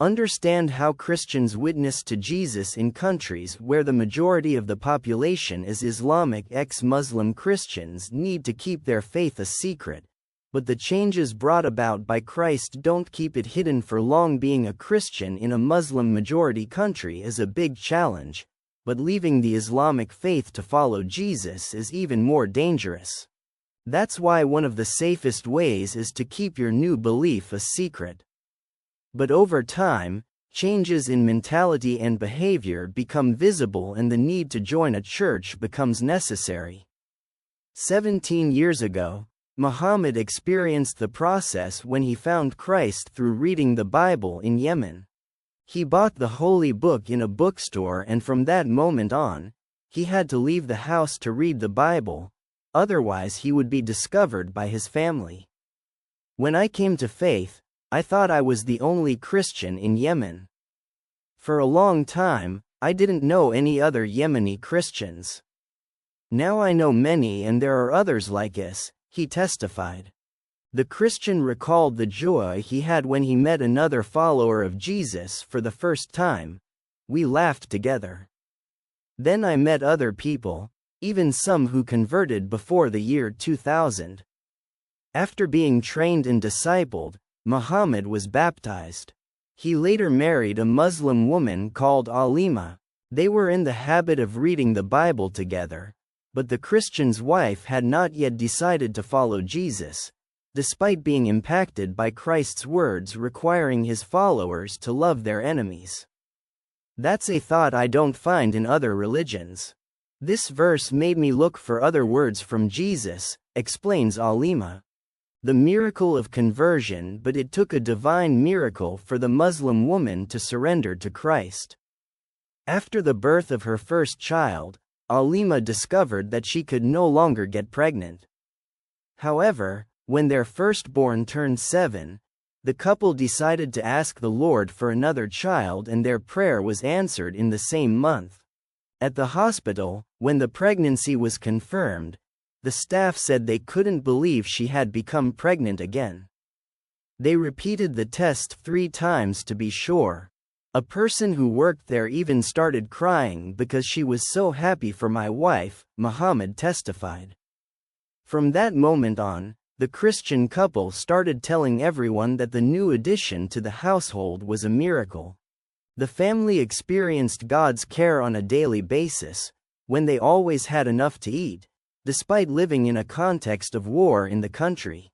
Understand how Christians witness to Jesus in countries where the majority of the population is Islamic. Muslim Christians need to keep their faith a secret, but the changes brought about by Christ don't keep it hidden for long. Being a Christian in a Muslim majority country is a big challenge, but leaving the Islamic faith to follow Jesus is even more dangerous. That's why one of the safest ways is to keep your new belief a secret. But over time, changes in mentality and behavior become visible and the need to join a church becomes necessary. 17 years ago, Muhammad experienced the process when he found Christ through reading the Bible in Yemen. He bought the holy book in a bookstore, and from that moment on, he had to leave the house to read the Bible, otherwise he would be discovered by his family. When I came to faith, I thought I was the only Christian in Yemen. For a long time, I didn't know any other Yemeni Christians. Now I know many, and there are others like us, he testified. The Christian recalled the joy he had when he met another follower of Jesus for the first time. We laughed together. Then I met other people, even some who converted before the year 2000. After being trained and discipled, Muhammad was baptized. He later married a Muslim woman called Alima. They were in the habit of reading the Bible together, but the Christian's wife had not yet decided to follow Jesus, despite being impacted by Christ's words requiring his followers to love their enemies. That's a thought I don't find in other religions. This verse made me look for other words from Jesus, explains Alima. The miracle of conversion, but it took a divine miracle for the Muslim woman to surrender to Christ. After the birth of her first child, Alima discovered that she could no longer get pregnant. However, when their firstborn turned 7, the couple decided to ask the Lord for another child, and their prayer was answered in the same month. At the hospital, when the pregnancy was confirmed, the staff said they couldn't believe she had become pregnant again. They repeated the test 3 times to be sure. A person who worked there even started crying because she was so happy for my wife, Muhammad testified. From that moment on, the Christian couple started telling everyone that the new addition to the household was a miracle. The family experienced God's care on a daily basis, when they always had enough to eat, despite living in a context of war in the country.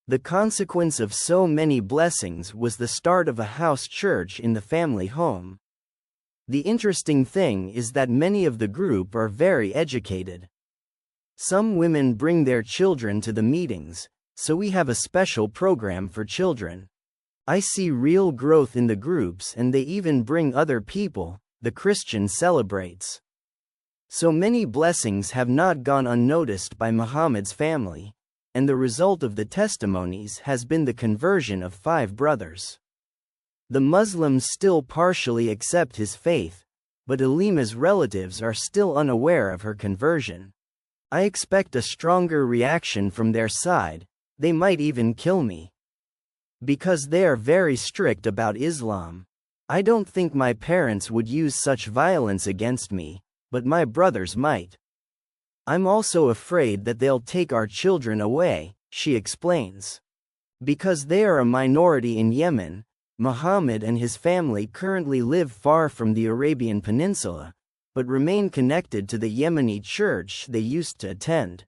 The consequence of so many blessings was the start of a house church in the family home. The interesting thing is that many of the group are very educated. Some women bring their children to the meetings, so we have a special program for children. I see real growth in the groups, and they even bring other people, the Christian celebrates. So many blessings have not gone unnoticed by Muhammad's family, and the result of the testimonies has been the conversion of 5 brothers. The Muslims still partially accept his faith, but Alima's relatives are still unaware of her conversion. I expect a stronger reaction from their side. They might even kill me. Because they are very strict about Islam. I don't think my parents would use such violence against me, but my brothers might. I'm also afraid that they'll take our children away, she explains. Because they are a minority in Yemen, Muhammad and his family currently live far from the Arabian Peninsula, but remain connected to the Yemeni church they used to attend.